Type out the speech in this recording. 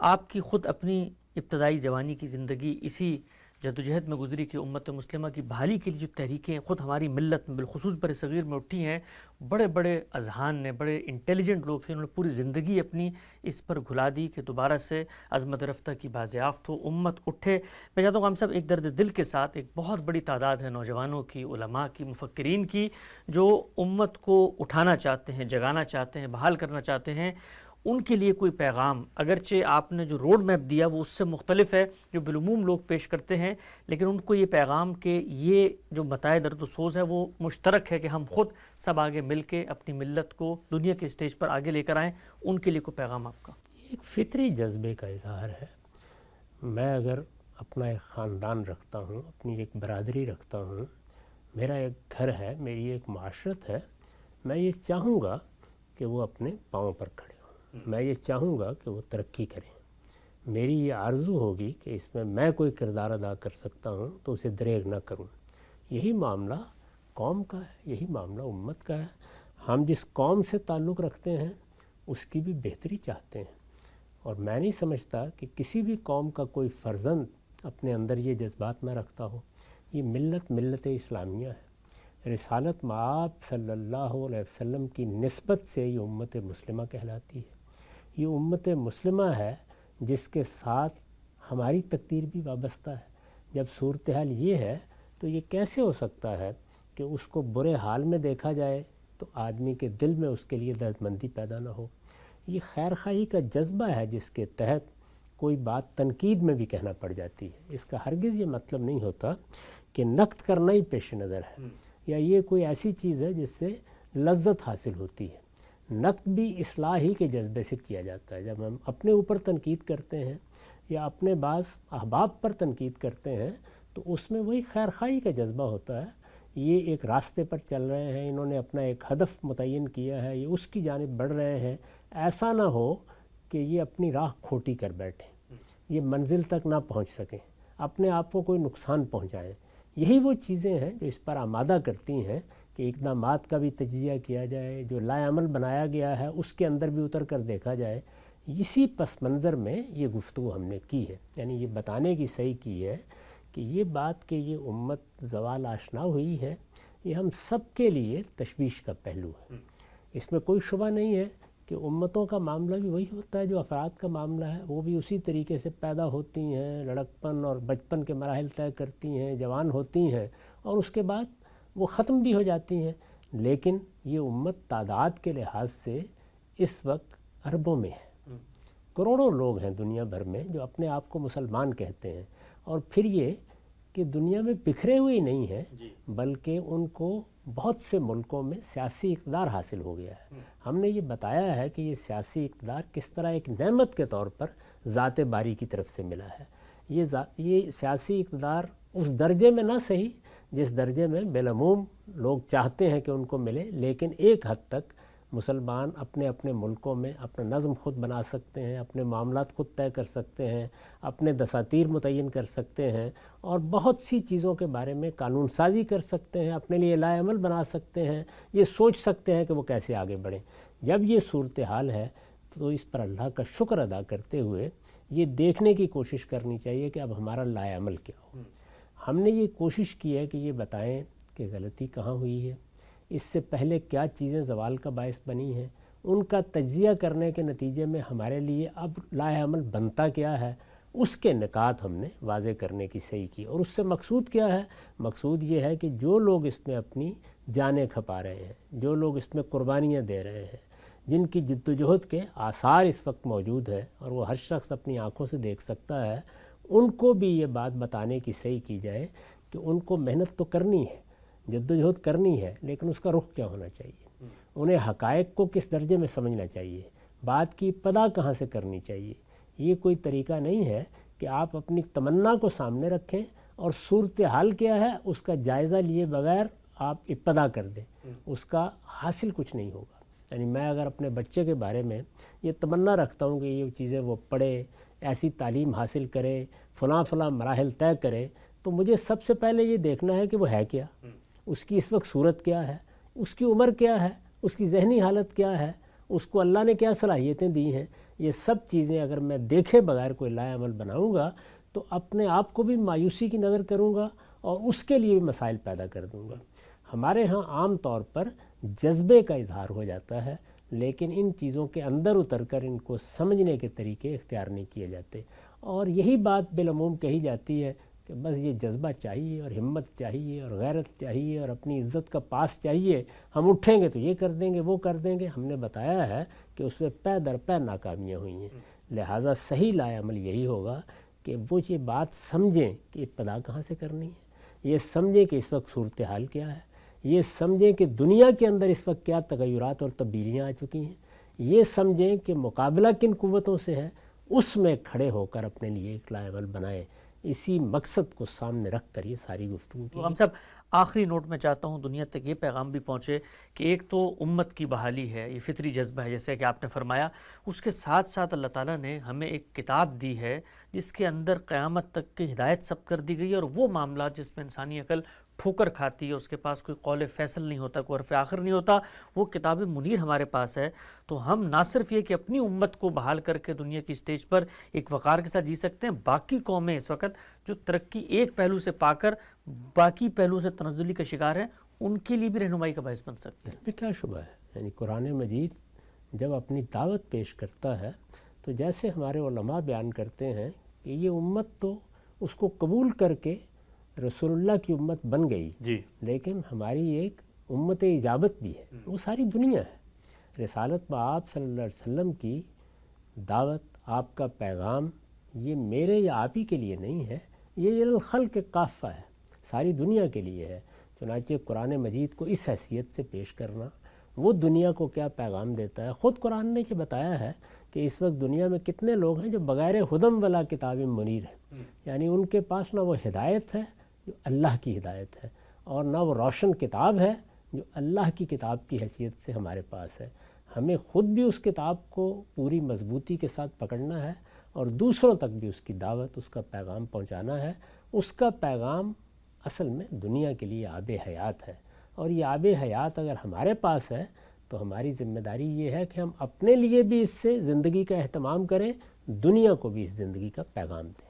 آپ کی خود اپنی ابتدائی جوانی کی زندگی اسی جدوجہد میں گزری کہ امت مسلمہ کی بحالی کے لیے جو تحریکیں خود ہماری ملت میں بالخصوص بر صغیر میں اٹھی ہیں، بڑے بڑے اذہان نے، بڑے انٹیلیجنٹ لوگ تھے، انہوں نے پوری زندگی اپنی اس پر گھلا دی کہ دوبارہ سے عظمت رفتہ کی بازیافت ہو، امت اٹھے۔ میں چاہتا ہوں کہ ہم سب ایک درد دل کے ساتھ، ایک بہت بڑی تعداد ہے نوجوانوں کی، علماء کی، مفکرین کی، جو امت کو اٹھانا چاہتے ہیں، جگانا چاہتے ہیں، بحال کرنا چاہتے ہیں، ان کے لیے کوئی پیغام، اگرچہ آپ نے جو روڈ میپ دیا وہ اس سے مختلف ہے جو بالعموم لوگ پیش کرتے ہیں، لیکن ان کو یہ پیغام کہ یہ جو بتائے درد و سوز ہے وہ مشترک ہے کہ ہم خود سب آگے مل کے اپنی ملت کو دنیا کے اسٹیج پر آگے لے کر آئیں، ان کے لیے کوئی پیغام آپ کا؟ ایک فطری جذبے کا اظہار ہے۔ میں اگر اپنا ایک خاندان رکھتا ہوں، اپنی ایک برادری رکھتا ہوں، میرا ایک گھر ہے، میری ایک معاشرت ہے، میں یہ چاہوں گا کہ وہ اپنے پاؤں پر کھڑے ہوں، میں یہ چاہوں گا کہ وہ ترقی کریں۔ میری یہ آرزو ہوگی کہ اس میں کوئی کردار ادا کر سکتا ہوں تو اسے دریغ نہ کروں۔ یہی معاملہ قوم کا ہے، یہی معاملہ امت کا ہے۔ ہم جس قوم سے تعلق رکھتے ہیں اس کی بھی بہتری چاہتے ہیں، اور میں نہیں سمجھتا کہ کسی بھی قوم کا کوئی فرزند اپنے اندر یہ جذبات نہ رکھتا ہو۔ یہ ملت اسلامیہ ہے۔ رسالت مآب صلی اللہ علیہ وسلم کی نسبت سے یہ امت مسلمہ کہلاتی ہے۔ یہ امت مسلمہ ہے جس کے ساتھ ہماری تقدیر بھی وابستہ ہے۔ جب صورتحال یہ ہے تو یہ کیسے ہو سکتا ہے کہ اس کو برے حال میں دیکھا جائے تو آدمی کے دل میں اس کے لیے دردمندی پیدا نہ ہو؟ یہ خیر خواہی کا جذبہ ہے جس کے تحت کوئی بات تنقید میں بھی کہنا پڑ جاتی ہے۔ اس کا ہرگز یہ مطلب نہیں ہوتا کہ نقد کرنا ہی پیش نظر ہے، یا یہ کوئی ایسی چیز ہے جس سے لذت حاصل ہوتی ہے۔ نقد بھی اصلاحی کے جذبے سے کیا جاتا ہے۔ جب ہم اپنے اوپر تنقید کرتے ہیں یا اپنے بعض احباب پر تنقید کرتے ہیں تو اس میں وہی خیر خواہی کا جذبہ ہوتا ہے۔ یہ ایک راستے پر چل رہے ہیں، انہوں نے اپنا ایک ہدف متعین کیا ہے، یہ اس کی جانب بڑھ رہے ہیں، ایسا نہ ہو کہ یہ اپنی راہ کھوٹی کر بیٹھیں، یہ منزل تک نہ پہنچ سکیں، اپنے آپ کو کوئی نقصان پہنچائیں۔ یہی وہ چیزیں ہیں جو اس پر آمادہ کرتی ہیں کہ اقدامات کا بھی تجزیہ کیا جائے، جو لائے عمل بنایا گیا ہے اس کے اندر بھی اتر کر دیکھا جائے۔ اسی پس منظر میں یہ گفتگو ہم نے کی ہے، یعنی یہ بتانے کی صحیح کی ہے کہ یہ بات کہ یہ امت زوال آشنا ہوئی ہے، یہ ہم سب کے لیے تشویش کا پہلو ہے۔ اس میں کوئی شبہ نہیں ہے کہ امتوں کا معاملہ بھی وہی ہوتا ہے جو افراد کا معاملہ ہے، وہ بھی اسی طریقے سے پیدا ہوتی ہیں، لڑکپن اور بچپن کے مراحل طے کرتی ہیں، جوان ہوتی ہیں، اور اس کے بعد وہ ختم بھی ہو جاتی ہیں۔ لیکن یہ امت تعداد کے لحاظ سے اس وقت اربوں میں ہے، کروڑوں لوگ ہیں دنیا بھر میں جو اپنے آپ کو مسلمان کہتے ہیں، اور پھر یہ کہ دنیا میں بکھرے ہوئے نہیں ہیں بلکہ ان کو بہت سے ملکوں میں سیاسی اقتدار حاصل ہو گیا ہے۔ ہم نے یہ بتایا ہے کہ یہ سیاسی اقتدار کس طرح ایک نعمت کے طور پر ذات باری کی طرف سے ملا ہے۔ یہ سیاسی اقتدار اس درجے میں نہ صحیح جس درجے میں بالعموم لوگ چاہتے ہیں کہ ان کو ملے، لیکن ایک حد تک مسلمان اپنے اپنے ملکوں میں اپنا نظم خود بنا سکتے ہیں، اپنے معاملات خود طے کر سکتے ہیں، اپنے دساتیر متعین کر سکتے ہیں، اور بہت سی چیزوں کے بارے میں قانون سازی کر سکتے ہیں، اپنے لیے لائے عمل بنا سکتے ہیں، یہ سوچ سکتے ہیں کہ وہ کیسے آگے بڑھیں۔ جب یہ صورتحال ہے تو اس پر اللہ کا شکر ادا کرتے ہوئے یہ دیکھنے کی کوشش کرنی چاہیے کہ اب ہمارا لائے عمل کیا ہو۔ ہم نے یہ کوشش کی ہے کہ یہ بتائیں کہ غلطی کہاں ہوئی ہے، اس سے پہلے کیا چیزیں زوال کا باعث بنی ہیں، ان کا تجزیہ کرنے کے نتیجے میں ہمارے لیے اب لائے عمل بنتا کیا ہے، اس کے نکات ہم نے واضح کرنے کی صحیح کی۔ اور اس سے مقصود کیا ہے؟ مقصود یہ ہے کہ جو لوگ اس میں اپنی جانیں کھپا رہے ہیں، جو لوگ اس میں قربانیاں دے رہے ہیں، جن کی جد و جہد کے آثار اس وقت موجود ہیں اور وہ ہر شخص اپنی آنکھوں سے دیکھ سکتا ہے، ان کو بھی یہ بات بتانے کی صحیح کی جائے کہ ان کو محنت تو کرنی ہے، جد و جہد کرنی ہے، لیکن اس کا رخ کیا ہونا چاہیے، انہیں حقائق کو کس درجے میں سمجھنا چاہیے، بات کی ابتدا کہاں سے کرنی چاہیے۔ یہ کوئی طریقہ نہیں ہے کہ آپ اپنی تمنا کو سامنے رکھیں اور صورتحال کیا ہے اس کا جائزہ لیے بغیر آپ ابتدا کر دیں، اس کا حاصل کچھ نہیں ہوگا۔ یعنی میں اگر اپنے بچے کے بارے میں یہ تمنا رکھتا ہوں کہ یہ چیزیں وہ پڑھے، ایسی تعلیم حاصل کرے، فلاں فلاں مراحل طے کرے، تو مجھے سب سے پہلے یہ دیکھنا ہے کہ وہ ہے کیا، اس کی اس وقت صورت کیا ہے، اس کی عمر کیا ہے، اس کی ذہنی حالت کیا ہے، اس کو اللہ نے کیا صلاحیتیں دی ہیں، یہ سب چیزیں اگر میں دیکھے بغیر کوئی لائے عمل بناؤں گا تو اپنے آپ کو بھی مایوسی کی نظر کروں گا اور اس کے لیے بھی مسائل پیدا کر دوں گا۔ ہمارے ہاں عام طور پر جذبے کا اظہار ہو جاتا ہے، لیکن ان چیزوں کے اندر اتر کر ان کو سمجھنے کے طریقے اختیار نہیں کیے جاتے، اور یہی بات بالعموم کہی جاتی ہے کہ بس یہ جذبہ چاہیے اور ہمت چاہیے اور غیرت چاہیے اور اپنی عزت کا پاس چاہیے، ہم اٹھیں گے تو یہ کر دیں گے وہ کر دیں گے۔ ہم نے بتایا ہے کہ اس میں پے در پے ناکامیاں ہوئی ہیں، لہٰذا صحیح لائے عمل یہی ہوگا کہ وہ یہ بات سمجھیں کہ ابتدا کہاں سے کرنی ہے، یہ سمجھیں کہ اس وقت صورتحال کیا ہے، یہ سمجھیں کہ دنیا کے اندر اس وقت کیا تغیرات اور تبدیلیاں آ چکی ہیں، یہ سمجھیں کہ مقابلہ کن قوتوں سے ہے، اس میں کھڑے ہو کر اپنے لیے ایک لائے عمل بنائیں۔ اسی مقصد کو سامنے رکھ کر یہ ساری گفتگو کی۔ تو ہم سب آخری نوٹ میں چاہتا ہوں دنیا تک یہ پیغام بھی پہنچے کہ ایک تو امت کی بحالی ہے، یہ فطری جذبہ ہے جیسے کہ آپ نے فرمایا، اس کے ساتھ ساتھ اللہ تعالیٰ نے ہمیں ایک کتاب دی ہے جس کے اندر قیامت تک کی ہدایت سب کر دی گئی ہے، اور وہ معاملات جس میں انسانی عقل ٹھوکر کھاتی ہے، اس کے پاس کوئی قول فیصل نہیں ہوتا، کوئی حرف آخر نہیں ہوتا، وہ کتاب منیر ہمارے پاس ہے۔ تو ہم نہ صرف یہ کہ اپنی امت کو بحال کر کے دنیا کی اسٹیج پر ایک وقار کے ساتھ جی سکتے ہیں، باقی قومیں اس وقت جو ترقی ایک پہلو سے پا کر باقی پہلو سے تنزلی کا شکار ہیں، ان کے لیے بھی رہنمائی کا باعث بن سکتے ہیں۔ اس میں کیا شبہ ہے، یعنی قرآن مجید جب اپنی دعوت پیش کرتا ہے تو جیسے ہمارے علماء بیان کرتے ہیں کہ یہ امت تو اس کو قبول کر کے رسول اللہ کی امت بن گئی، جی، لیکن ہماری ایک امت اجابت بھی ہے، وہ ساری دنیا ہے۔ رسالت بآپ صلی اللہ علیہ وسلم کی دعوت، آپ کا پیغام، یہ میرے یا آپ ہی کے لیے نہیں ہے، یہ الخلق کافہ ہے، ساری دنیا کے لیے ہے۔ چنانچہ قرآن مجید کو اس حیثیت سے پیش کرنا، وہ دنیا کو کیا پیغام دیتا ہے۔ خود قرآن نے یہ بتایا ہے کہ اس وقت دنیا میں کتنے لوگ ہیں جو بغیر ہدم ولا کتاب منیر ہیں، یعنی ان کے پاس نہ وہ ہدایت ہے جو اللہ کی ہدایت ہے، اور نہ وہ روشن کتاب ہے جو اللہ کی کتاب کی حیثیت سے ہمارے پاس ہے۔ ہمیں خود بھی اس کتاب کو پوری مضبوطی کے ساتھ پکڑنا ہے اور دوسروں تک بھی اس کی دعوت، اس کا پیغام پہنچانا ہے۔ اس کا پیغام اصل میں دنیا کے لیے آب حیات ہے، اور یہ آب حیات اگر ہمارے پاس ہے تو ہماری ذمہ داری یہ ہے کہ ہم اپنے لیے بھی اس سے زندگی کا اہتمام کریں، دنیا کو بھی اس زندگی کا پیغام دیں۔